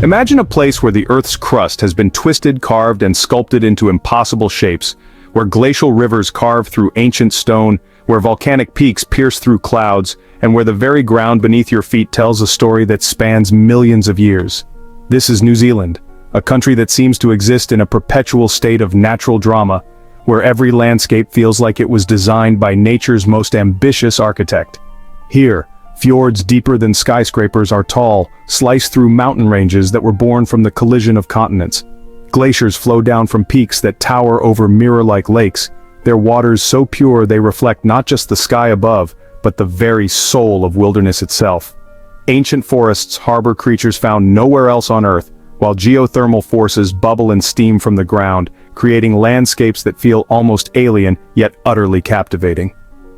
Imagine a place where the Earth's crust has been twisted, carved, and sculpted into impossible shapes, where glacial rivers carve through ancient stone, where volcanic peaks pierce through clouds, and where the very ground beneath your feet tells a story that spans millions of years. This is New Zealand, a country that seems to exist in a perpetual state of natural drama, where every landscape feels like it was designed by nature's most ambitious architect. Here, fiords deeper than skyscrapers are tall, sliced through mountain ranges that were born from the collision of continents. Glaciers flow down from peaks that tower over mirror-like lakes, their waters so pure they reflect not just the sky above, but the very soul of wilderness itself. Ancient forests harbor creatures found nowhere else on Earth, while geothermal forces bubble and steam from the ground, creating landscapes that feel almost alien, yet utterly captivating.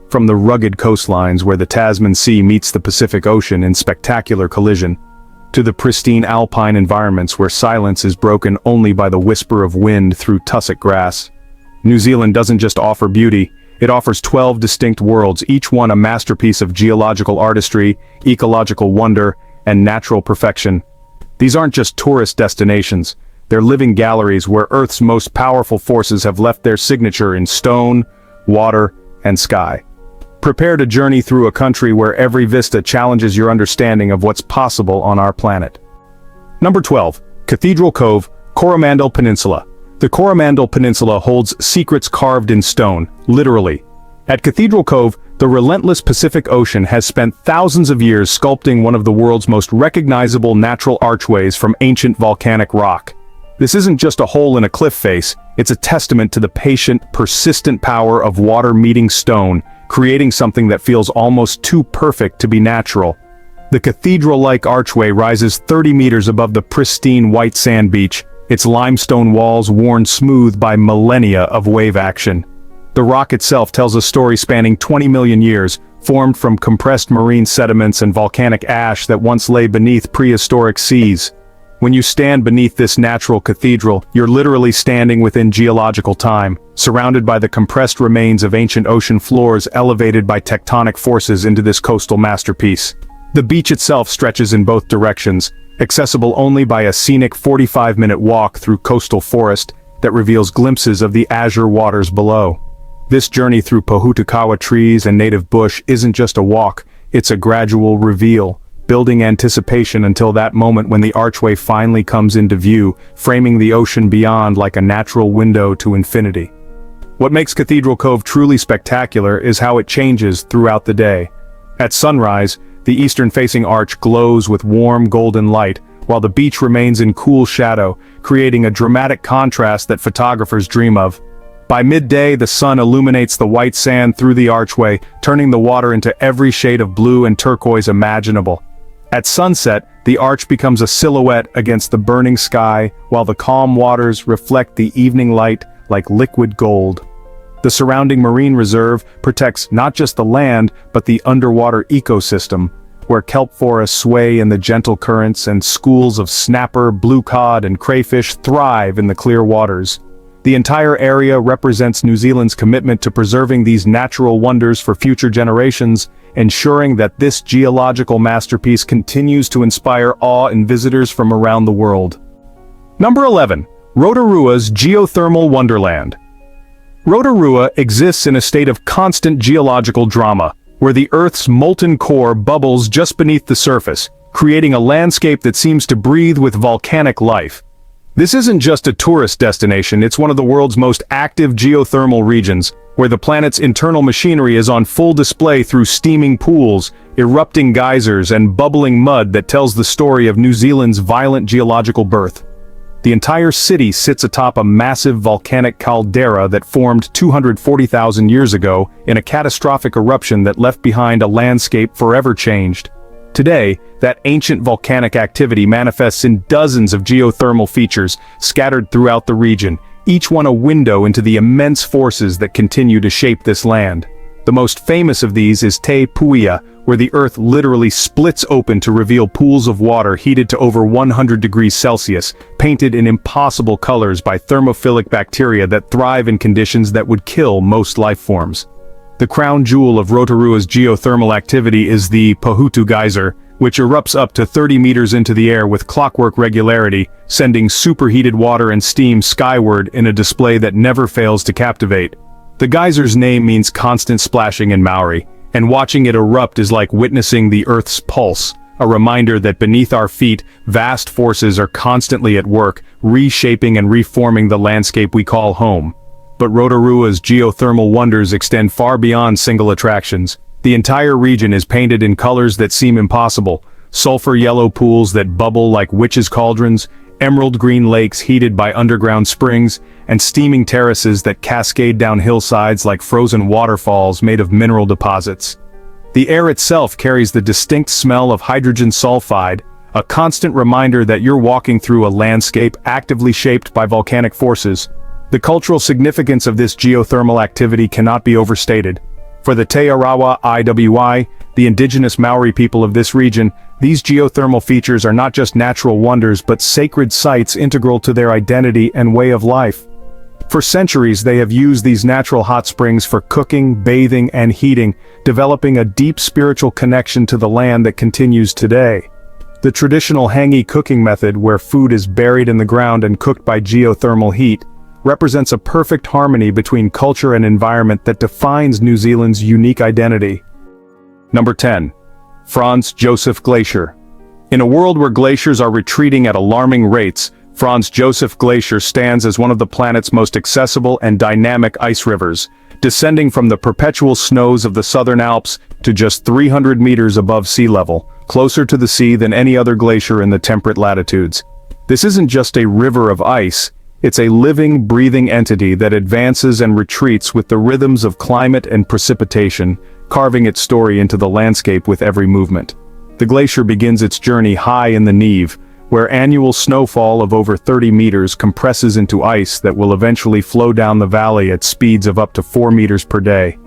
From the rugged coastlines where the Tasman Sea meets the Pacific Ocean in spectacular collision, to the pristine alpine environments where silence is broken only by the whisper of wind through tussock grass. New Zealand doesn't just offer beauty, it offers 12 distinct worlds, each one a masterpiece of geological artistry, ecological wonder, and natural perfection. These aren't just tourist destinations, they're living galleries where Earth's most powerful forces have left their signature in stone, water, and sky. Prepare to journey through a country where every vista challenges your understanding of what's possible on our planet. Number 12. Cathedral Cove, Coromandel Peninsula. The Coromandel Peninsula holds secrets carved in stone, literally. At Cathedral Cove, the relentless Pacific Ocean has spent thousands of years sculpting one of the world's most recognizable natural archways from ancient volcanic rock. This isn't just a hole in a cliff face, it's a testament to the patient, persistent power of water meeting stone, creating something that feels almost too perfect to be natural. The cathedral-like archway rises 30 meters above the pristine white sand beach, its limestone walls worn smooth by millennia of wave action. The rock itself tells a story spanning 20 million years, formed from compressed marine sediments and volcanic ash that once lay beneath prehistoric seas. When you stand beneath this natural cathedral, you're literally standing within geological time, surrounded by the compressed remains of ancient ocean floors elevated by tectonic forces into this coastal masterpiece. The beach itself stretches in both directions, accessible only by a scenic 45-minute walk through coastal forest that reveals glimpses of the azure waters below. This journey through pohutukawa trees and native bush isn't just a walk, it's a gradual reveal, building anticipation until that moment when the archway finally comes into view, framing the ocean beyond like a natural window to infinity. What makes Cathedral Cove truly spectacular is how it changes throughout the day. At sunrise, the eastern-facing arch glows with warm golden light, while the beach remains in cool shadow, creating a dramatic contrast that photographers dream of. By midday, the sun illuminates the white sand through the archway, turning the water into every shade of blue and turquoise imaginable. At sunset, the arch becomes a silhouette against the burning sky, while the calm waters reflect the evening light like liquid gold. The surrounding marine reserve protects not just the land, but the underwater ecosystem, where kelp forests sway in the gentle currents and schools of snapper, blue cod, and crayfish thrive in the clear waters. The entire area represents New Zealand's commitment to preserving these natural wonders for future generations, ensuring that this geological masterpiece continues to inspire awe in visitors from around the world. Number 11. Rotorua's Geothermal Wonderland. Rotorua exists in a state of constant geological drama, where the Earth's molten core bubbles just beneath the surface, creating a landscape that seems to breathe with volcanic life. This isn't just a tourist destination, it's one of the world's most active geothermal regions, where the planet's internal machinery is on full display through steaming pools, erupting geysers, and bubbling mud that tells the story of New Zealand's violent geological birth. The entire city sits atop a massive volcanic caldera that formed 240,000 years ago in a catastrophic eruption that left behind a landscape forever changed. Today, that ancient volcanic activity manifests in dozens of geothermal features scattered throughout the region, each one a window into the immense forces that continue to shape this land. The most famous of these is Te Puia, where the Earth literally splits open to reveal pools of water heated to over 100 degrees Celsius, painted in impossible colors by thermophilic bacteria that thrive in conditions that would kill most life forms. The crown jewel of Rotorua's geothermal activity is the Pohutu Geyser, which erupts up to 30 meters into the air with clockwork regularity, sending superheated water and steam skyward in a display that never fails to captivate. The geyser's name means constant splashing in Maori, and watching it erupt is like witnessing the Earth's pulse, a reminder that beneath our feet, vast forces are constantly at work, reshaping and reforming the landscape we call home. But Rotorua's geothermal wonders extend far beyond single attractions. The entire region is painted in colors that seem impossible: sulfur yellow pools that bubble like witches' cauldrons, emerald green lakes heated by underground springs, and steaming terraces that cascade down hillsides like frozen waterfalls made of mineral deposits. The air itself carries the distinct smell of hydrogen sulfide, a constant reminder that you're walking through a landscape actively shaped by volcanic forces. The cultural significance of this geothermal activity cannot be overstated. For the Te Arawa Iwi, the indigenous Maori people of this region, these geothermal features are not just natural wonders but sacred sites integral to their identity and way of life. For centuries they have used these natural hot springs for cooking, bathing, and heating, developing a deep spiritual connection to the land that continues today. The traditional hangi cooking method, where food is buried in the ground and cooked by geothermal heat, represents a perfect harmony between culture and environment that defines New Zealand's unique identity. Number 10. Franz Josef Glacier. In a world where glaciers are retreating at alarming rates, Franz Josef Glacier stands as one of the planet's most accessible and dynamic ice rivers, descending from the perpetual snows of the southern Alps to just 300 meters above sea level, closer to the sea than any other glacier in the temperate latitudes. This isn't just a river of ice, it's a living, breathing entity that advances and retreats with the rhythms of climate and precipitation, carving its story into the landscape with every movement. The glacier begins its journey high in the Neve, where annual snowfall of over 30 meters compresses into ice that will eventually flow down the valley at speeds of up to 4 meters per day.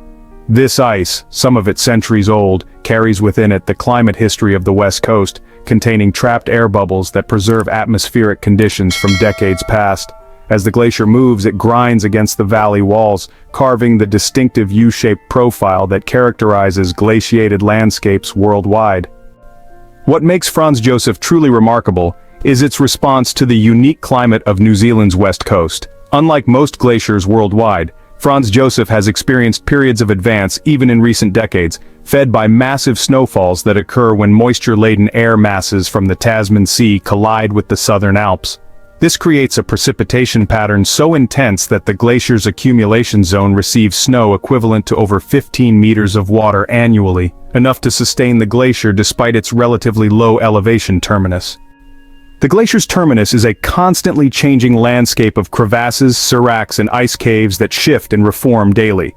This ice, some of it centuries old, carries within it the climate history of the West Coast, containing trapped air bubbles that preserve atmospheric conditions from decades past. As the glacier moves, it grinds against the valley walls, carving the distinctive U-shaped profile that characterizes glaciated landscapes worldwide. What makes Franz Josef truly remarkable is its response to the unique climate of New Zealand's west coast. Unlike most glaciers worldwide, Franz Josef has experienced periods of advance even in recent decades, fed by massive snowfalls that occur when moisture-laden air masses from the Tasman Sea collide with the southern Alps. This creates a precipitation pattern so intense that the glacier's accumulation zone receives snow equivalent to over 15 meters of water annually, enough to sustain the glacier despite its relatively low elevation terminus. The glacier's terminus is a constantly changing landscape of crevasses, seracs, and ice caves that shift and reform daily.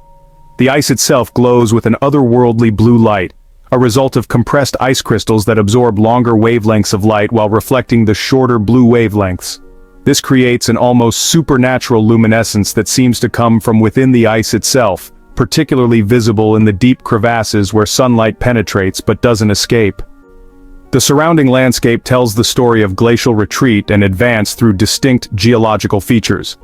The ice itself glows with an otherworldly blue light, a result of compressed ice crystals that absorb longer wavelengths of light while reflecting the shorter blue wavelengths. This creates an almost supernatural luminescence that seems to come from within the ice itself, particularly visible in the deep crevasses where sunlight penetrates but doesn't escape. The surrounding landscape tells the story of glacial retreat and advance through distinct geological features.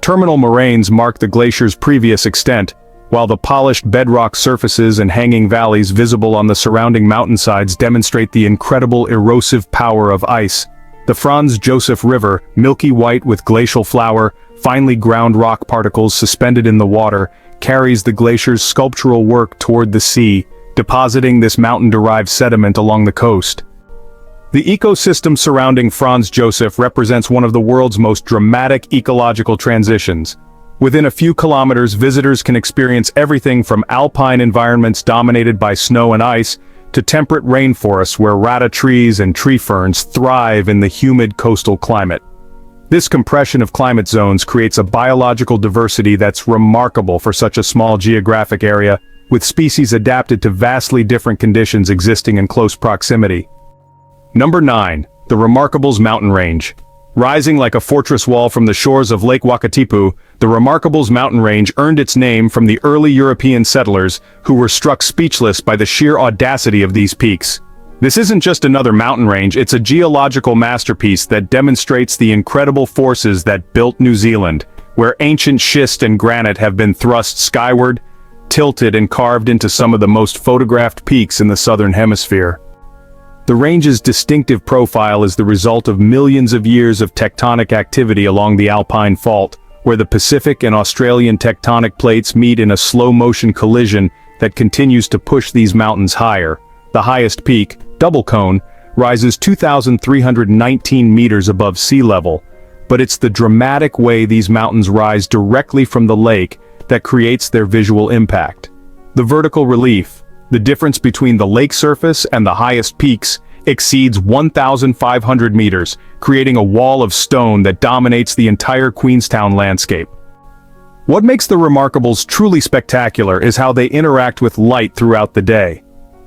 Terminal moraines mark the glacier's previous extent, while the polished bedrock surfaces and hanging valleys visible on the surrounding mountainsides demonstrate the incredible erosive power of ice. The Franz Josef River, milky white with glacial flour, finely ground rock particles suspended in the water, carries the glacier's sculptural work toward the sea, depositing this mountain-derived sediment along the coast. The ecosystem surrounding Franz Josef represents one of the world's most dramatic ecological transitions. Within a few kilometers, visitors can experience everything from alpine environments dominated by snow and ice, to temperate rainforests where rata trees and tree ferns thrive in the humid coastal climate. This compression of climate zones creates a biological diversity that's remarkable for such a small geographic area, with species adapted to vastly different conditions existing in close proximity. Number 9. The Remarkables Mountain Range. Rising like a fortress wall from the shores of Lake Wakatipu, the Remarkables mountain range earned its name from the early European settlers who were struck speechless by the sheer audacity of these peaks. This isn't just another mountain range, it's a geological masterpiece that demonstrates the incredible forces that built New Zealand, where ancient schist and granite have been thrust skyward, tilted and carved into some of the most photographed peaks in the southern hemisphere. The range's distinctive profile is the result of millions of years of tectonic activity along the Alpine Fault, where the Pacific and Australian tectonic plates meet in a slow-motion collision that continues to push these mountains higher. The highest peak, Double Cone, rises 2,319 meters above sea level, but it's the dramatic way these mountains rise directly from the lake that creates their visual impact. The vertical relief, the difference between the lake surface and the highest peaks, exceeds 1,500 meters, creating a wall of stone that dominates the entire Queenstown landscape. What makes the Remarkables truly spectacular is how they interact with light throughout the day.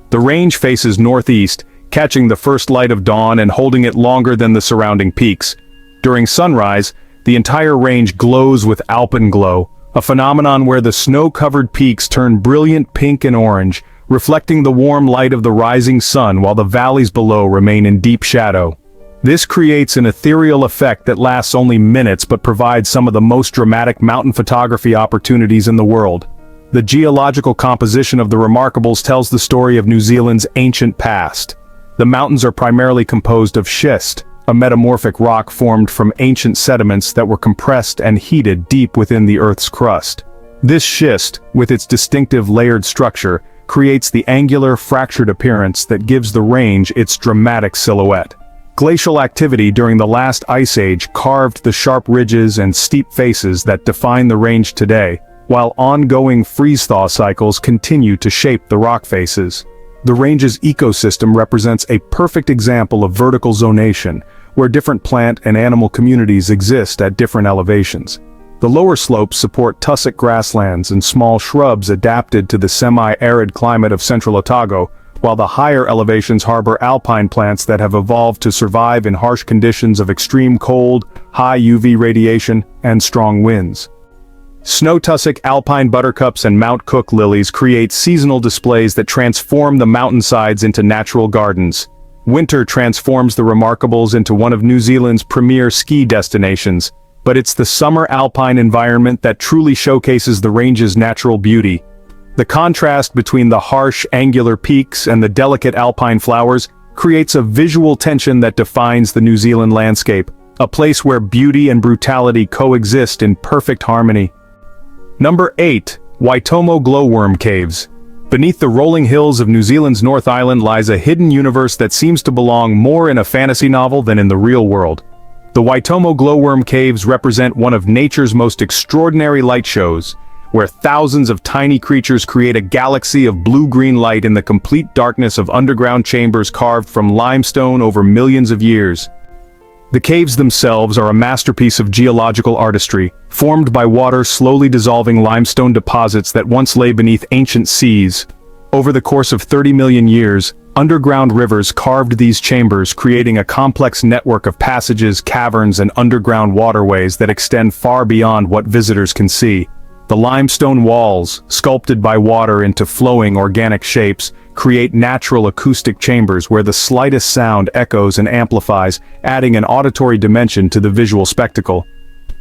The range faces northeast, catching the first light of dawn and holding it longer than the surrounding peaks. During sunrise, the entire range glows with alpenglow, a phenomenon where the snow-covered peaks turn brilliant pink and orange, reflecting the warm light of the rising sun while the valleys below remain in deep shadow. This creates an ethereal effect that lasts only minutes but provides some of the most dramatic mountain photography opportunities in the world. The geological composition of the Remarkables tells the story of New Zealand's ancient past. The mountains are primarily composed of schist, a metamorphic rock formed from ancient sediments that were compressed and heated deep within the Earth's crust. This schist, with its distinctive layered structure, creates the angular, fractured appearance that gives the range its dramatic silhouette. Glacial activity during the last ice age carved the sharp ridges and steep faces that define the range today, while ongoing freeze-thaw cycles continue to shape the rock faces. The range's ecosystem represents a perfect example of vertical zonation, where different plant and animal communities exist at different elevations. The lower slopes support tussock grasslands and small shrubs adapted to the semi-arid climate of central Otago, while the higher elevations harbor alpine plants that have evolved to survive in harsh conditions of extreme cold, high UV radiation, and strong winds. Snow tussock, alpine buttercups, and Mount Cook lilies create seasonal displays that transform the mountainsides into natural gardens. Winter transforms the Remarkables into one of New Zealand's premier ski destinations, but it's the summer alpine environment that truly showcases the range's natural beauty. The contrast between the harsh, angular peaks and the delicate alpine flowers creates a visual tension that defines the New Zealand landscape, a place where beauty and brutality coexist in perfect harmony. Number 8. Waitomo Glowworm Caves. Beneath the rolling hills of New Zealand's North Island lies a hidden universe that seems to belong more in a fantasy novel than in the real world. The Waitomo Glowworm Caves represent one of nature's most extraordinary light shows, where thousands of tiny creatures create a galaxy of blue-green light in the complete darkness of underground chambers carved from limestone over millions of years. The caves themselves are a masterpiece of geological artistry, formed by water slowly dissolving limestone deposits that once lay beneath ancient seas. Over the course of 30 million years, underground rivers carved these chambers, creating a complex network of passages, caverns, and underground waterways that extend far beyond what visitors can see. The limestone walls, sculpted by water into flowing organic shapes, create natural acoustic chambers where the slightest sound echoes and amplifies, adding an auditory dimension to the visual spectacle.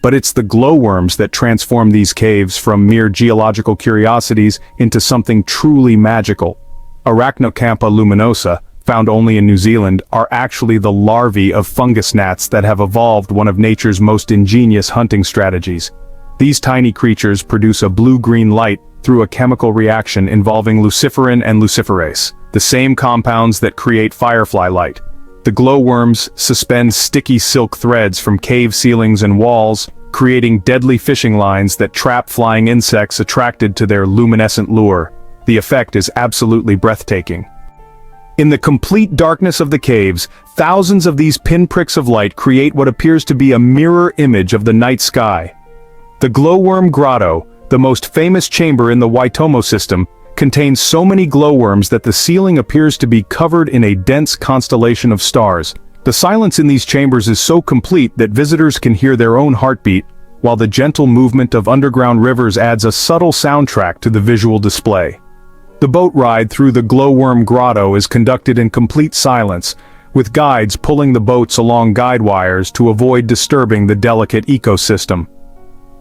But it's the glowworms that transform these caves from mere geological curiosities into something truly magical. Arachnocampa luminosa, found only in New Zealand, are actually the larvae of fungus gnats that have evolved one of nature's most ingenious hunting strategies. These tiny creatures produce a blue-green light through a chemical reaction involving luciferin and luciferase, the same compounds that create firefly light. The glowworms suspend sticky silk threads from cave ceilings and walls, creating deadly fishing lines that trap flying insects attracted to their luminescent lure. The effect is absolutely breathtaking. In the complete darkness of the caves, thousands of these pinpricks of light create what appears to be a mirror image of the night sky. The Glowworm Grotto, the most famous chamber in the Waitomo system, contains so many glowworms that the ceiling appears to be covered in a dense constellation of stars. The silence in these chambers is so complete that visitors can hear their own heartbeat, while the gentle movement of underground rivers adds a subtle soundtrack to the visual display. The boat ride through the Glowworm Grotto is conducted in complete silence, with guides pulling the boats along guide wires to avoid disturbing the delicate ecosystem.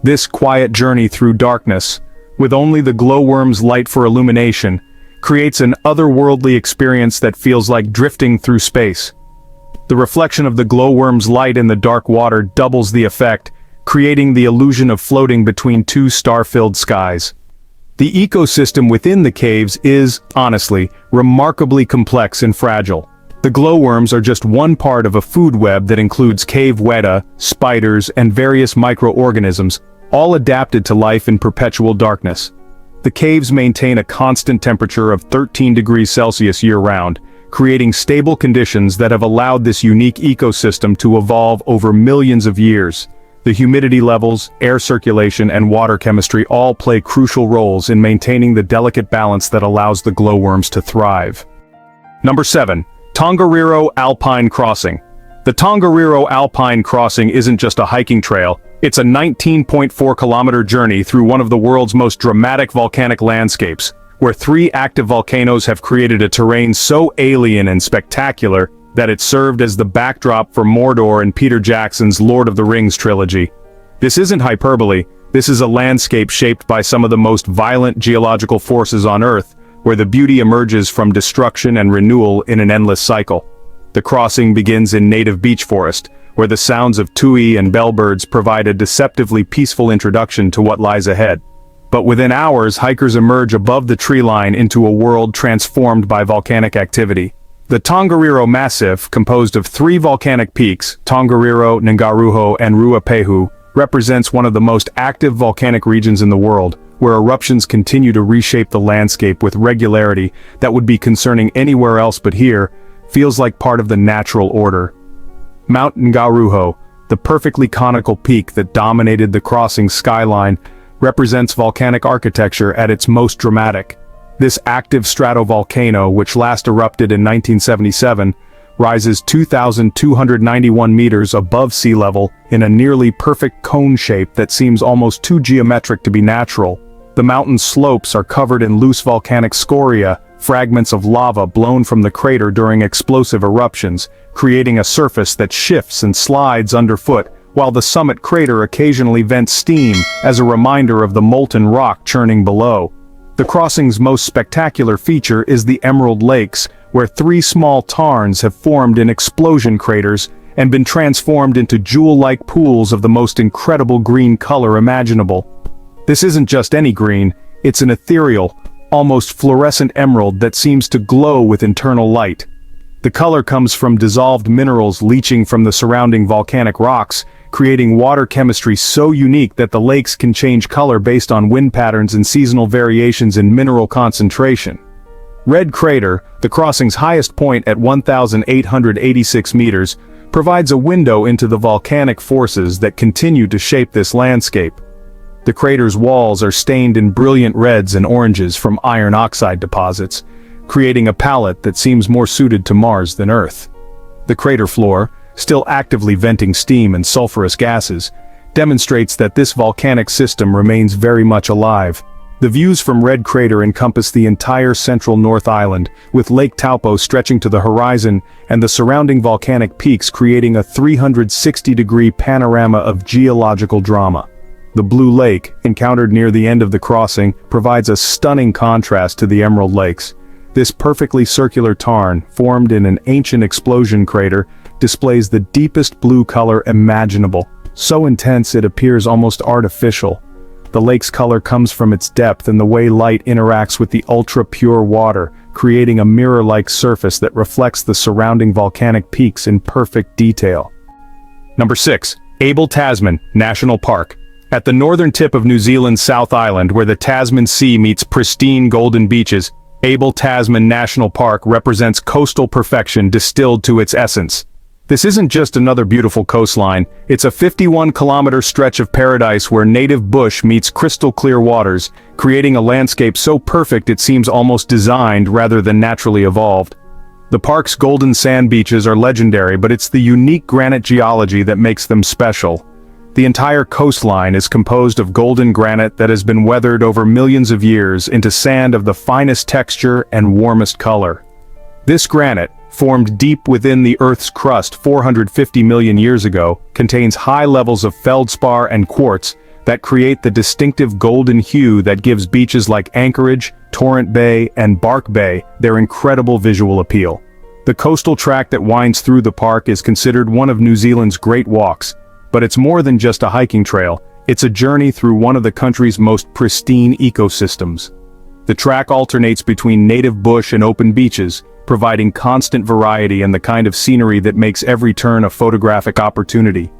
This quiet journey through darkness, with only the glowworm's light for illumination, creates an otherworldly experience that feels like drifting through space. The reflection of the glowworm's light in the dark water doubles the effect, creating the illusion of floating between two star-filled skies. The ecosystem within the caves is, honestly, remarkably complex and fragile. The glowworms are just one part of a food web that includes cave weta, spiders, and various microorganisms, all adapted to life in perpetual darkness. The caves maintain a constant temperature of 13 degrees Celsius year-round, creating stable conditions that have allowed this unique ecosystem to evolve over millions of years. The humidity levels, air circulation, and water chemistry all play crucial roles in maintaining the delicate balance that allows the glowworms to thrive. Number 7. Tongariro Alpine Crossing. The Tongariro Alpine Crossing isn't just a hiking trail, it's a 19.4-kilometer journey through one of the world's most dramatic volcanic landscapes, where 3 active volcanoes have created a terrain so alien and spectacular that it served as the backdrop for Mordor in Peter Jackson's Lord of the Rings trilogy. This isn't hyperbole, this is a landscape shaped by some of the most violent geological forces on Earth, where the beauty emerges from destruction and renewal in an endless cycle. The crossing begins in native beech forest, where the sounds of tui and bellbirds provide a deceptively peaceful introduction to what lies ahead. But within hours, hikers emerge above the tree line into a world transformed by volcanic activity. The Tongariro Massif, composed of 3 volcanic peaks, Tongariro, Ngauruhoe, and Ruapehu, represents one of the most active volcanic regions in the world, where eruptions continue to reshape the landscape with regularity that would be concerning anywhere else but here, feels like part of the natural order. Mount Ngauruhoe, the perfectly conical peak that dominated the crossing skyline, represents volcanic architecture at its most dramatic. This active stratovolcano, which last erupted in 1977, rises 2,291 meters above sea level in a nearly perfect cone shape that seems almost too geometric to be natural. The mountain's slopes are covered in loose volcanic scoria, fragments of lava blown from the crater during explosive eruptions, creating a surface that shifts and slides underfoot, while the summit crater occasionally vents steam as a reminder of the molten rock churning below. The crossing's most spectacular feature is the Emerald Lakes, where 3 small tarns have formed in explosion craters and been transformed into jewel-like pools of the most incredible green color imaginable. This isn't just any green, it's an ethereal, almost fluorescent emerald that seems to glow with internal light. The color comes from dissolved minerals leaching from the surrounding volcanic rocks, creating water chemistry so unique that the lakes can change color based on wind patterns and seasonal variations in mineral concentration. Red Crater, the crossing's highest point at 1,886 meters, provides a window into the volcanic forces that continue to shape this landscape. The crater's walls are stained in brilliant reds and oranges from iron oxide deposits, creating a palette that seems more suited to Mars than Earth. The crater floor, still actively venting steam and sulfurous gases, demonstrates that this volcanic system remains very much alive. The views from Red Crater encompass the entire central North Island, with Lake Taupo stretching to the horizon and the surrounding volcanic peaks creating a 360-degree panorama of geological drama. The Blue Lake, encountered near the end of the crossing, provides a stunning contrast to the Emerald Lakes. This perfectly circular tarn, formed in an ancient explosion crater, displays the deepest blue color imaginable, so intense it appears almost artificial. The lake's color comes from its depth and the way light interacts with the ultra-pure water, creating a mirror-like surface that reflects the surrounding volcanic peaks in perfect detail. Number 6. Abel Tasman National Park. At the northern tip of New Zealand's South Island, where the Tasman Sea meets pristine golden beaches, Abel Tasman National Park represents coastal perfection distilled to its essence. This isn't just another beautiful coastline, it's a 51-kilometer stretch of paradise where native bush meets crystal-clear waters, creating a landscape so perfect it seems almost designed rather than naturally evolved. The park's golden sand beaches are legendary, but it's the unique granite geology that makes them special. The entire coastline is composed of golden granite that has been weathered over millions of years into sand of the finest texture and warmest color. This granite, formed deep within the Earth's crust 450 million years ago, contains high levels of feldspar and quartz, that create the distinctive golden hue that gives beaches like Anchorage, Torrent Bay, and Bark Bay their incredible visual appeal. The coastal track that winds through the park is considered one of New Zealand's great walks, but it's more than just a hiking trail. It's a journey through one of the country's most pristine ecosystems. The track alternates between native bush and open beaches, providing constant variety and the kind of scenery that makes every turn a photographic opportunity.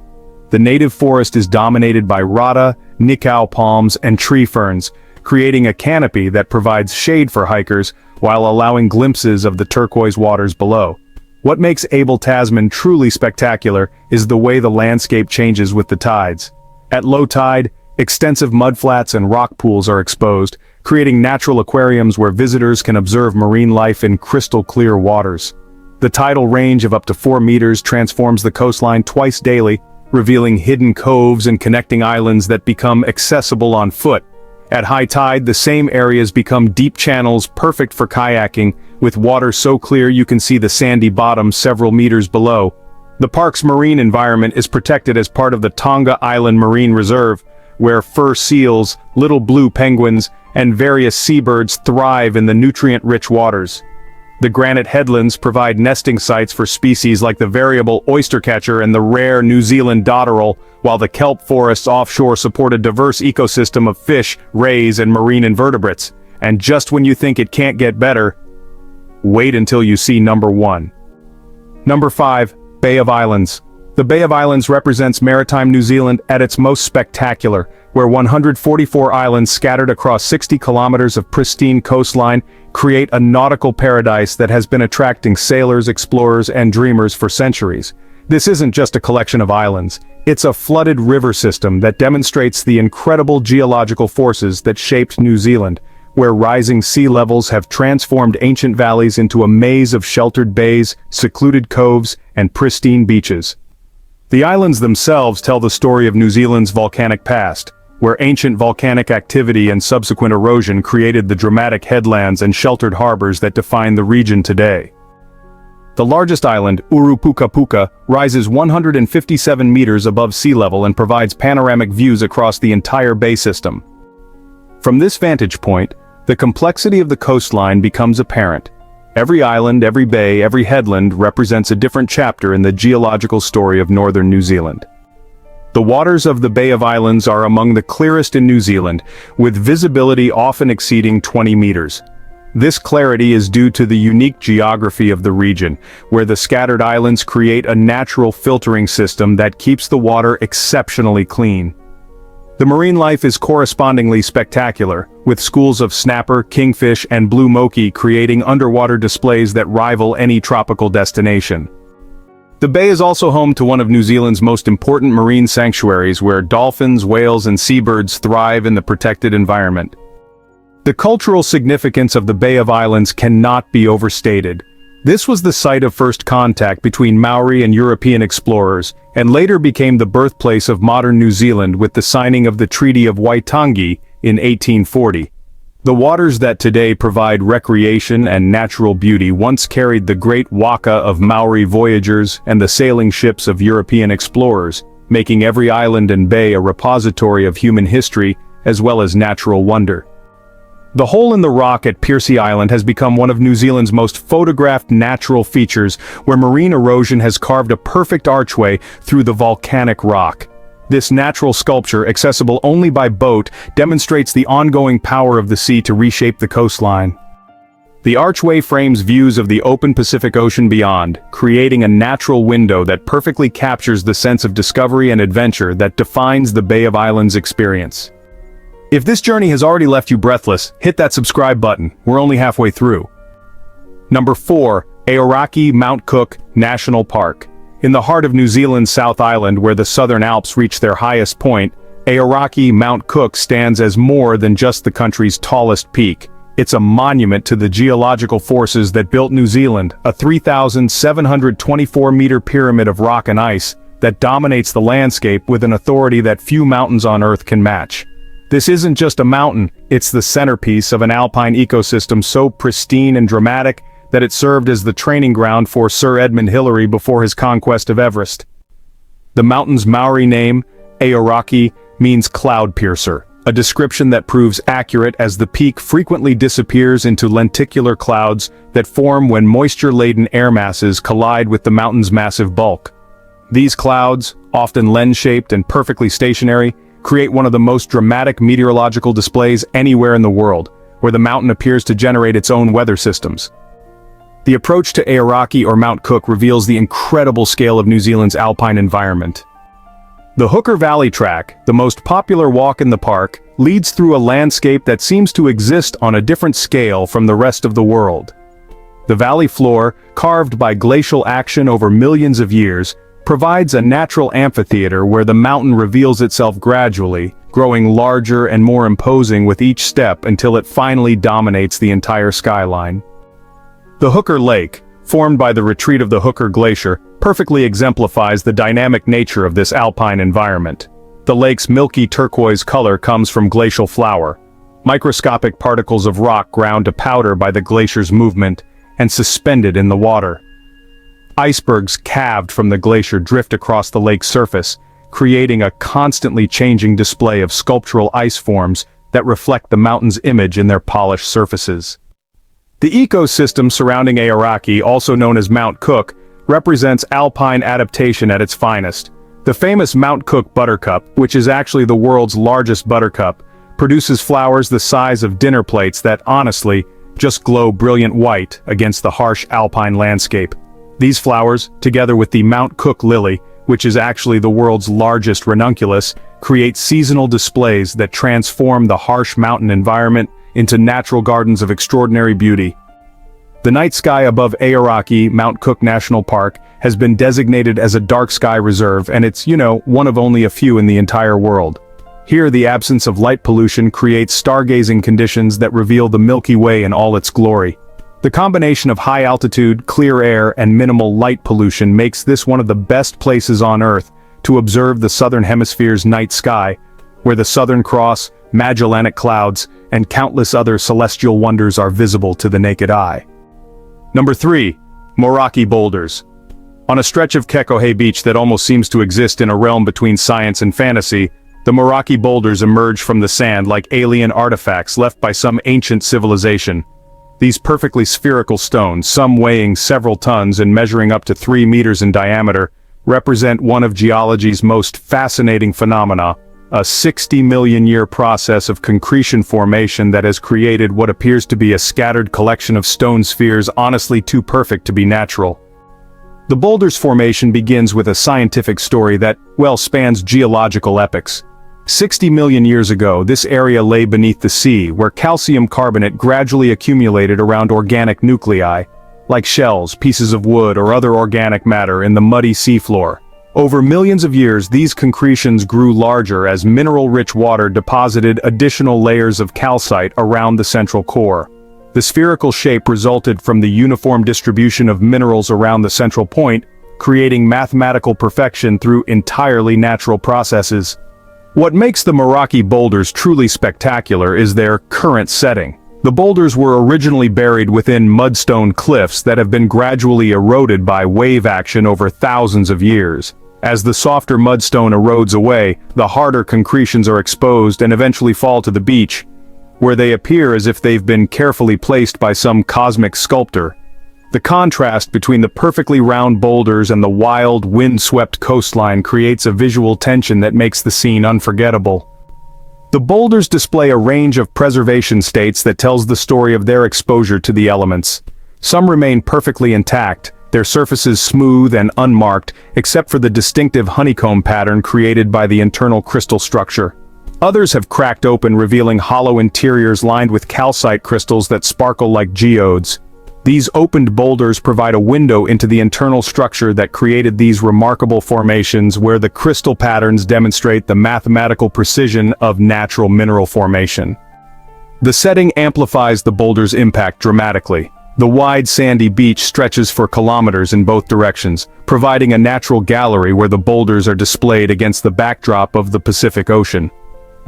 The native forest is dominated by rata, nikau palms, and tree ferns, creating a canopy that provides shade for hikers while allowing glimpses of the turquoise waters below. What makes Abel Tasman truly spectacular is the way the landscape changes with the tides. At low tide, extensive mudflats and rock pools are exposed, creating natural aquariums where visitors can observe marine life in crystal-clear waters. The tidal range of up to 4 meters transforms the coastline twice daily, revealing hidden coves and connecting islands that become accessible on foot. At high tide, the same areas become deep channels perfect for kayaking, with water so clear you can see the sandy bottom several meters below. The park's marine environment is protected as part of the Tonga Island Marine Reserve, where fur seals, little blue penguins, and various seabirds thrive in the nutrient-rich waters. The granite headlands provide nesting sites for species like the variable oystercatcher and the rare New Zealand dotterel, while the kelp forests offshore support a diverse ecosystem of fish, rays, and marine invertebrates. And just when you think it can't get better, wait until you see number 1. Number 5. Bay of Islands. The Bay of Islands represents maritime New Zealand at its most spectacular, where 144 islands scattered across 60 kilometers of pristine coastline create a nautical paradise that has been attracting sailors, explorers, and dreamers for centuries. This isn't just a collection of islands, it's a flooded river system that demonstrates the incredible geological forces that shaped New Zealand, where rising sea levels have transformed ancient valleys into a maze of sheltered bays, secluded coves, and pristine beaches. The islands themselves tell the story of New Zealand's volcanic past, where ancient volcanic activity and subsequent erosion created the dramatic headlands and sheltered harbors that define the region today. The largest island, Urupukapuka, rises 157 meters above sea level and provides panoramic views across the entire bay system. From this vantage point, the complexity of the coastline becomes apparent. Every island, every bay, every headland represents a different chapter in the geological story of northern New Zealand. The waters of the Bay of Islands are among the clearest in New Zealand, with visibility often exceeding 20 meters. This clarity is due to the unique geography of the region, where the scattered islands create a natural filtering system that keeps the water exceptionally clean. The marine life is correspondingly spectacular, with schools of snapper, kingfish, and blue moki creating underwater displays that rival any tropical destination. The bay is also home to one of New Zealand's most important marine sanctuaries where dolphins, whales, and seabirds thrive in the protected environment. The cultural significance of the Bay of Islands cannot be overstated. This was the site of first contact between Maori and European explorers, and later became the birthplace of modern New Zealand with the signing of the Treaty of Waitangi in 1840. The waters that today provide recreation and natural beauty once carried the great waka of Maori voyagers and the sailing ships of European explorers, making every island and bay a repository of human history as well as natural wonder. The hole in the rock at Piercy Island has become one of New Zealand's most photographed natural features, where marine erosion has carved a perfect archway through the volcanic rock. This natural sculpture, accessible only by boat, demonstrates the ongoing power of the sea to reshape the coastline. The archway frames views of the open Pacific Ocean beyond, creating a natural window that perfectly captures the sense of discovery and adventure that defines the Bay of Islands experience. If this journey has already left you breathless, hit that subscribe button. We're only halfway through. Number 4. Aoraki Mount Cook National Park. In the heart of New Zealand's South Island, where the Southern Alps reach their highest point, Aoraki Mount Cook stands as more than just the country's tallest peak. It's a monument to the geological forces that built New Zealand, a 3,724-meter pyramid of rock and ice that dominates the landscape with an authority that few mountains on Earth can match. This isn't just a mountain, it's the centerpiece of an alpine ecosystem so pristine and dramatic that it served as the training ground for Sir Edmund Hillary before his conquest of Everest. The mountain's Maori name, Aoraki, means cloud piercer, a description that proves accurate as the peak frequently disappears into lenticular clouds that form when moisture-laden air masses collide with the mountain's massive bulk. These clouds, often lens-shaped and perfectly stationary, create one of the most dramatic meteorological displays anywhere in the world, where the mountain appears to generate its own weather systems. The approach to Aoraki or Mount Cook reveals the incredible scale of New Zealand's alpine environment. The Hooker Valley Track, the most popular walk in the park, leads through a landscape that seems to exist on a different scale from the rest of the world. The valley floor, carved by glacial action over millions of years, provides a natural amphitheater where the mountain reveals itself gradually, growing larger and more imposing with each step until it finally dominates the entire skyline. The Hooker Lake, formed by the retreat of the Hooker Glacier, perfectly exemplifies the dynamic nature of this alpine environment. The lake's milky turquoise color comes from glacial flour, microscopic particles of rock ground to powder by the glacier's movement and suspended in the water. Icebergs calved from the glacier drift across the lake's surface, creating a constantly changing display of sculptural ice forms that reflect the mountain's image in their polished surfaces. The ecosystem surrounding Aoraki, also known as Mount Cook, represents alpine adaptation at its finest. The famous Mount Cook buttercup, which is actually the world's largest buttercup, produces flowers the size of dinner plates that, honestly, just glow brilliant white against the harsh alpine landscape. These flowers, together with the Mount Cook lily, which is actually the world's largest ranunculus, create seasonal displays that transform the harsh mountain environment into natural gardens of extraordinary beauty. The night sky above Aoraki, Mount Cook National Park, has been designated as a dark sky reserve, and it's, one of only a few in the entire world. Here, the absence of light pollution creates stargazing conditions that reveal the Milky Way in all its glory. The combination of high altitude, clear air, and minimal light pollution makes this one of the best places on Earth to observe the Southern Hemisphere's night sky, where the Southern Cross, Magellanic Clouds, and countless other celestial wonders are visible to the naked eye. Number 3. Moeraki Boulders. On a stretch of Kekohe Beach that almost seems to exist in a realm between science and fantasy, the Moeraki boulders emerge from the sand like alien artifacts left by some ancient civilization. These perfectly spherical stones, some weighing several tons and measuring up to 3 meters in diameter, represent one of geology's most fascinating phenomena, a 60-million-year process of concretion formation that has created what appears to be a scattered collection of stone spheres honestly too perfect to be natural. The boulders formation begins with a scientific story that, spans geological epochs. 60 million years ago, this area lay beneath the sea, where calcium carbonate gradually accumulated around organic nuclei, like shells, pieces of wood, or other organic matter in the muddy seafloor. Over millions of years, these concretions grew larger as mineral-rich water deposited additional layers of calcite around the central core. The spherical shape resulted from the uniform distribution of minerals around the central point, creating mathematical perfection through entirely natural processes. What makes the Moeraki boulders truly spectacular is their current setting. The boulders were originally buried within mudstone cliffs that have been gradually eroded by wave action over thousands of years. As the softer mudstone erodes away, the harder concretions are exposed and eventually fall to the beach, where they appear as if they've been carefully placed by some cosmic sculptor. The contrast between the perfectly round boulders and the wild, wind-swept coastline creates a visual tension that makes the scene unforgettable. The boulders display a range of preservation states that tells the story of their exposure to the elements. Some remain perfectly intact, their surfaces smooth and unmarked, except for the distinctive honeycomb pattern created by the internal crystal structure. Others have cracked open, revealing hollow interiors lined with calcite crystals that sparkle like geodes. These opened boulders provide a window into the internal structure that created these remarkable formations, where the crystal patterns demonstrate the mathematical precision of natural mineral formation. The setting amplifies the boulder's impact dramatically. The wide sandy beach stretches for kilometers in both directions, providing a natural gallery where the boulders are displayed against the backdrop of the Pacific Ocean.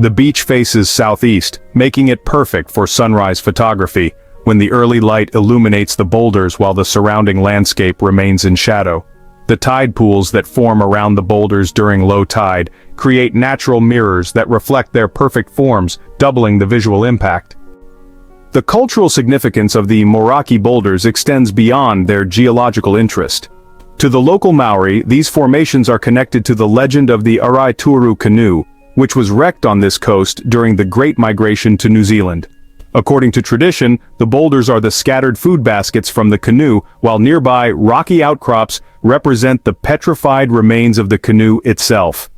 The beach faces southeast, making it perfect for sunrise photography, when the early light illuminates the boulders while the surrounding landscape remains in shadow. The tide pools that form around the boulders during low tide create natural mirrors that reflect their perfect forms, doubling the visual impact. The cultural significance of the Moraki boulders extends beyond their geological interest. To the local Maori, these formations are connected to the legend of the Arai Turu canoe, which was wrecked on this coast during the Great Migration to New Zealand. According to tradition, the boulders are the scattered food baskets from the canoe, while nearby rocky outcrops represent the petrified remains of the canoe itself.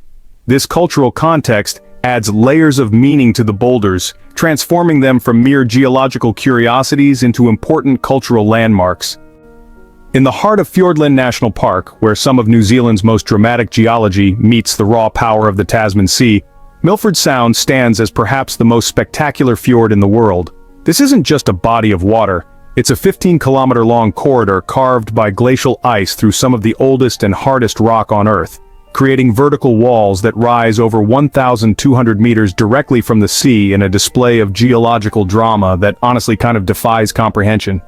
This cultural context adds layers of meaning to the boulders, transforming them from mere geological curiosities into important cultural landmarks. In the heart of Fiordland National Park, where some of New Zealand's most dramatic geology meets the raw power of the Tasman Sea, Milford Sound stands as perhaps the most spectacular fjord in the world. This isn't just a body of water, it's a 15-kilometer-long corridor carved by glacial ice through some of the oldest and hardest rock on Earth, creating vertical walls that rise over 1,200 meters directly from the sea in a display of geological drama that honestly kind of defies comprehension.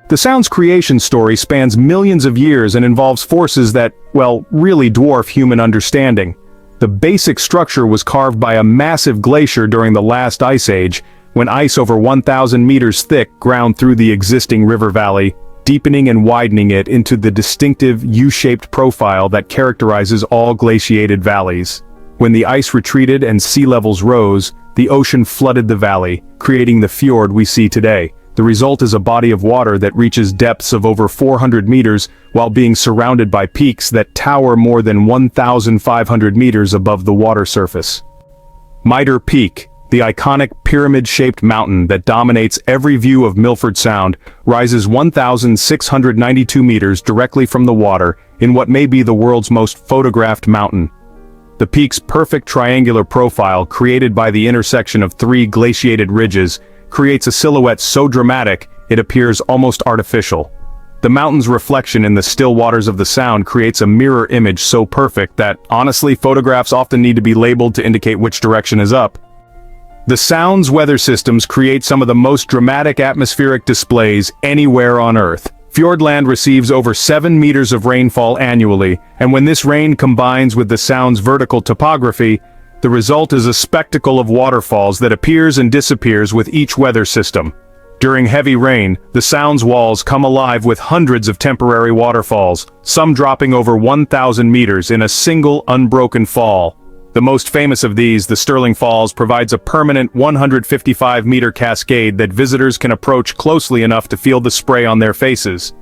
The Sound's creation story spans millions of years and involves forces that, well, really dwarf human understanding. The basic structure was carved by a massive glacier during the last ice age, when ice over 1,000 meters thick ground through the existing river valley, deepening and widening it into the distinctive U-shaped profile that characterizes all glaciated valleys. When the ice retreated and sea levels rose, the ocean flooded the valley, creating the fjord we see today. The result is a body of water that reaches depths of over 400 meters while being surrounded by peaks that tower more than 1,500 meters above the water surface. Mitre Peak, the iconic pyramid-shaped mountain that dominates every view of Milford Sound, rises 1,692 meters directly from the water in what may be the world's most photographed mountain. The peak's perfect triangular profile, created by the intersection of three glaciated ridges, creates a silhouette so dramatic it appears almost artificial. The mountain's reflection in the still waters of the Sound creates a mirror image so perfect that, honestly, photographs often need to be labeled to indicate which direction is up. The Sound's weather systems create some of the most dramatic atmospheric displays anywhere on Earth. Fiordland receives over 7 meters of rainfall annually, and when this rain combines with the Sound's vertical topography, the result is a spectacle of waterfalls that appears and disappears with each weather system. During heavy rain, the Sound's walls come alive with hundreds of temporary waterfalls, some dropping over 1,000 meters in a single unbroken fall. The most famous of these, the Stirling Falls, provides a permanent 155-meter cascade that visitors can approach closely enough to feel the spray on their faces.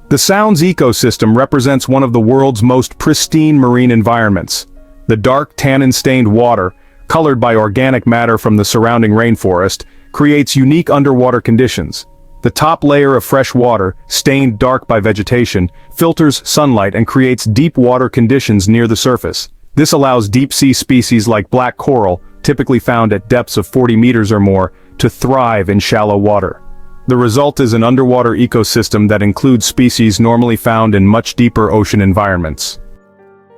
The Sound's ecosystem represents one of the world's most pristine marine environments. The dark tannin-stained water, colored by organic matter from the surrounding rainforest, creates unique underwater conditions. The top layer of fresh water, stained dark by vegetation, filters sunlight and creates deep water conditions near the surface. This allows deep-sea species like black coral, typically found at depths of 40 meters or more, to thrive in shallow water. The result is an underwater ecosystem that includes species normally found in much deeper ocean environments.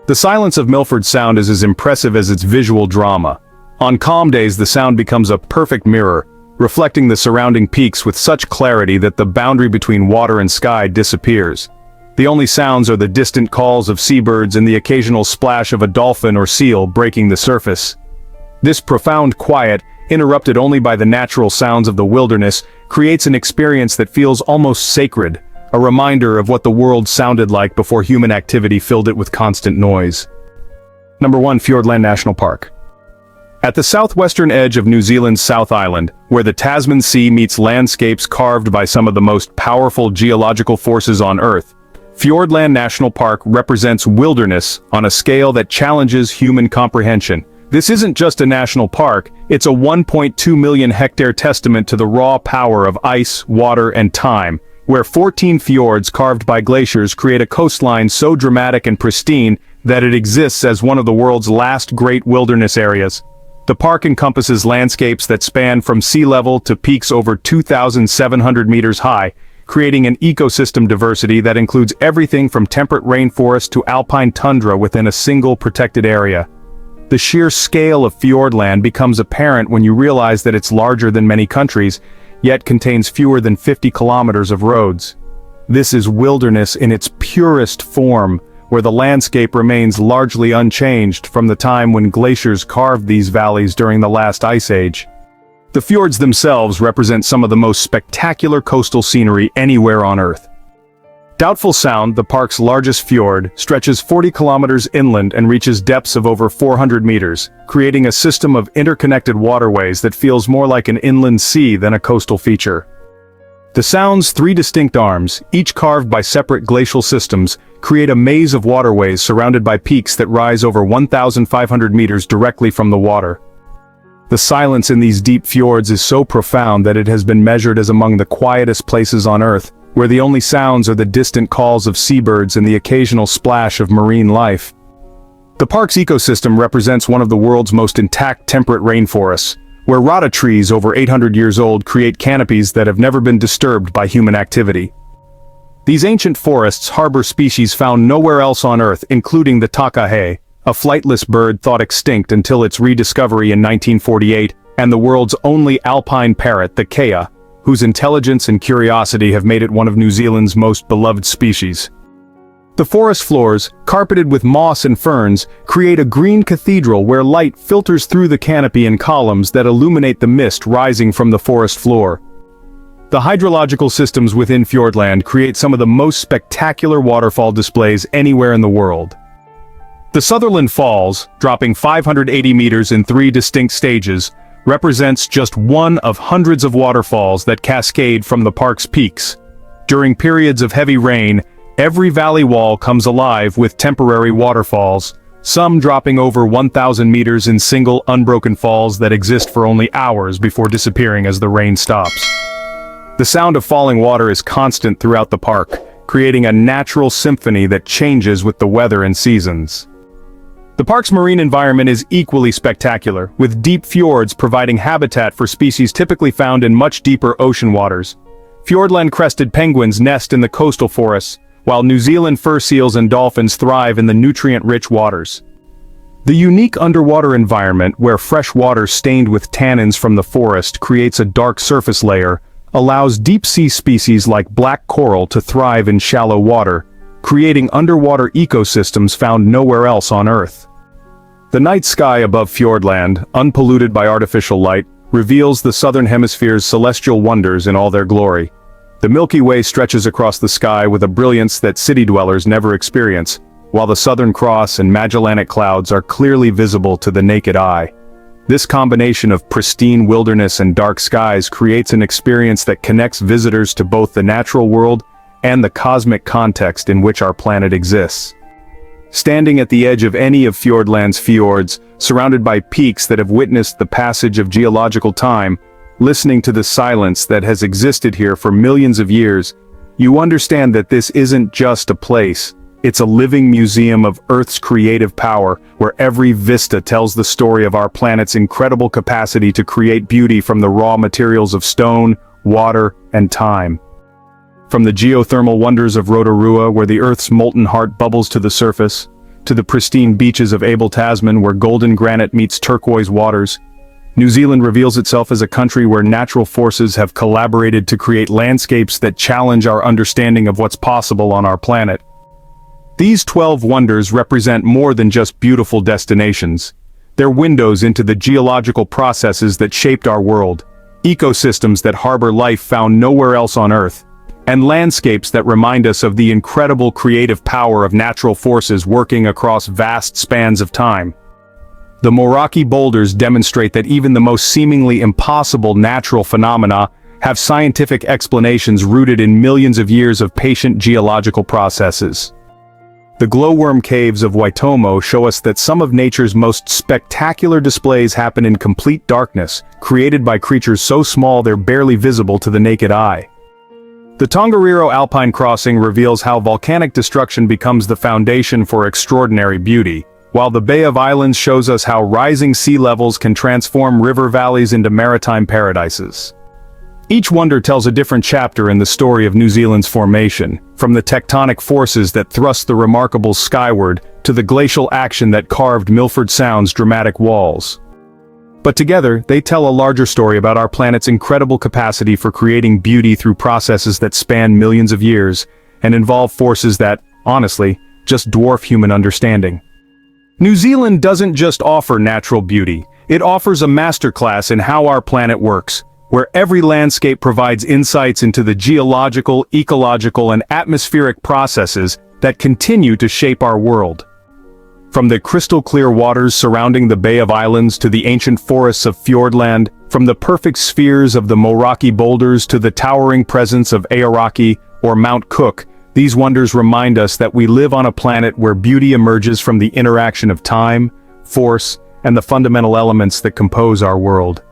The silence of Milford Sound is as impressive as its visual drama. On calm days, the Sound becomes a perfect mirror, reflecting the surrounding peaks with such clarity that the boundary between water and sky disappears. The only sounds are the distant calls of seabirds and the occasional splash of a dolphin or seal breaking the surface. This profound quiet, interrupted only by the natural sounds of the wilderness, creates an experience that feels almost sacred, a reminder of what the world sounded like before human activity filled it with constant noise. Number 1. Fiordland National Park. At the southwestern edge of New Zealand's South Island, where the Tasman Sea meets landscapes carved by some of the most powerful geological forces on Earth, Fiordland National Park represents wilderness on a scale that challenges human comprehension. This isn't just a national park, it's a 1.2 million hectare testament to the raw power of ice, water, and time, where 14 fiords carved by glaciers create a coastline so dramatic and pristine that it exists as one of the world's last great wilderness areas. The park encompasses landscapes that span from sea level to peaks over 2,700 meters high, creating an ecosystem diversity that includes everything from temperate rainforest to alpine tundra within a single protected area. The sheer scale of Fiordland becomes apparent when you realize that it's larger than many countries, yet contains fewer than 50 kilometers of roads. This is wilderness in its purest form, where the landscape remains largely unchanged from the time when glaciers carved these valleys during the last ice age. The fjords themselves represent some of the most spectacular coastal scenery anywhere on Earth. Doubtful Sound, the park's largest fjord, stretches 40 kilometers inland and reaches depths of over 400 meters, creating a system of interconnected waterways that feels more like an inland sea than a coastal feature. The Sound's three distinct arms, each carved by separate glacial systems, create a maze of waterways surrounded by peaks that rise over 1,500 meters directly from the water. The silence in these deep fjords is so profound that it has been measured as among the quietest places on Earth, where the only sounds are the distant calls of seabirds and the occasional splash of marine life. The park's ecosystem represents one of the world's most intact temperate rainforests, where rata trees over 800 years old create canopies that have never been disturbed by human activity. These ancient forests harbor species found nowhere else on Earth, including the takahe, a flightless bird thought extinct until its rediscovery in 1948, and the world's only alpine parrot, the kea, whose intelligence and curiosity have made it one of New Zealand's most beloved species. The forest floors, carpeted with moss and ferns, create a green cathedral where light filters through the canopy in columns that illuminate the mist rising from the forest floor. The hydrological systems within Fiordland create some of the most spectacular waterfall displays anywhere in the world. The Sutherland Falls, dropping 580 meters in three distinct stages, represents just one of hundreds of waterfalls that cascade from the park's peaks. During periods of heavy rain, every valley wall comes alive with temporary waterfalls, some dropping over 1,000 meters in single unbroken falls that exist for only hours before disappearing as the rain stops. The sound of falling water is constant throughout the park, creating a natural symphony that changes with the weather and seasons. The park's marine environment is equally spectacular, with deep fjords providing habitat for species typically found in much deeper ocean waters. Fiordland crested penguins nest in the coastal forests, while New Zealand fur seals and dolphins thrive in the nutrient-rich waters. The unique underwater environment, where fresh water stained with tannins from the forest creates a dark surface layer, allows deep-sea species like black coral to thrive in shallow water, creating underwater ecosystems found nowhere else on Earth. The night sky above Fiordland, unpolluted by artificial light, reveals the southern hemisphere's celestial wonders in all their glory. The Milky Way stretches across the sky with a brilliance that city dwellers never experience, while the Southern Cross and Magellanic Clouds are clearly visible to the naked eye. This combination of pristine wilderness and dark skies creates an experience that connects visitors to both the natural world and the cosmic context in which our planet exists. Standing at the edge of any of Fiordland's fjords, surrounded by peaks that have witnessed the passage of geological time, listening to the silence that has existed here for millions of years, you understand that this isn't just a place, it's a living museum of Earth's creative power, where every vista tells the story of our planet's incredible capacity to create beauty from the raw materials of stone, water, and time. From the geothermal wonders of Rotorua, where the Earth's molten heart bubbles to the surface, to the pristine beaches of Abel Tasman, where golden granite meets turquoise waters, New Zealand reveals itself as a country where natural forces have collaborated to create landscapes that challenge our understanding of what's possible on our planet. These 12 wonders represent more than just beautiful destinations. They're windows into the geological processes that shaped our world, ecosystems that harbor life found nowhere else on Earth, and landscapes that remind us of the incredible creative power of natural forces working across vast spans of time. The Moraki boulders demonstrate that even the most seemingly impossible natural phenomena have scientific explanations rooted in millions of years of patient geological processes. The glowworm caves of Waitomo show us that some of nature's most spectacular displays happen in complete darkness, created by creatures so small they're barely visible to the naked eye. The Tongariro Alpine Crossing reveals how volcanic destruction becomes the foundation for extraordinary beauty, while the Bay of Islands shows us how rising sea levels can transform river valleys into maritime paradises. Each wonder tells a different chapter in the story of New Zealand's formation, from the tectonic forces that thrust the remarkable skyward to the glacial action that carved Milford Sound's dramatic walls. But together, they tell a larger story about our planet's incredible capacity for creating beauty through processes that span millions of years, and involve forces that, honestly, just dwarf human understanding. New Zealand doesn't just offer natural beauty, it offers a masterclass in how our planet works, where every landscape provides insights into the geological, ecological, and atmospheric processes that continue to shape our world. From the crystal-clear waters surrounding the Bay of Islands to the ancient forests of Fiordland, from the perfect spheres of the Moeraki boulders to the towering presence of Aoraki or Mount Cook, these wonders remind us that we live on a planet where beauty emerges from the interaction of time, force, and the fundamental elements that compose our world.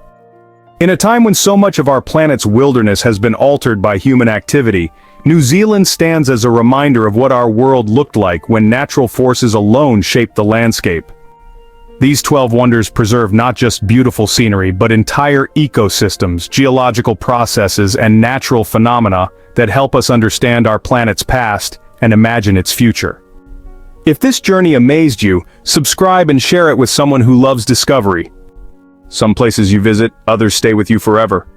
In a time when so much of our planet's wilderness has been altered by human activity, New Zealand stands as a reminder of what our world looked like when natural forces alone shaped the landscape. These 12 wonders preserve not just beautiful scenery but entire ecosystems, geological processes, and natural phenomena that help us understand our planet's past and imagine its future. If this journey amazed you, subscribe and share it with someone who loves discovery. Some places you visit, others stay with you forever.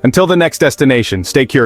Until the next destination, stay curious.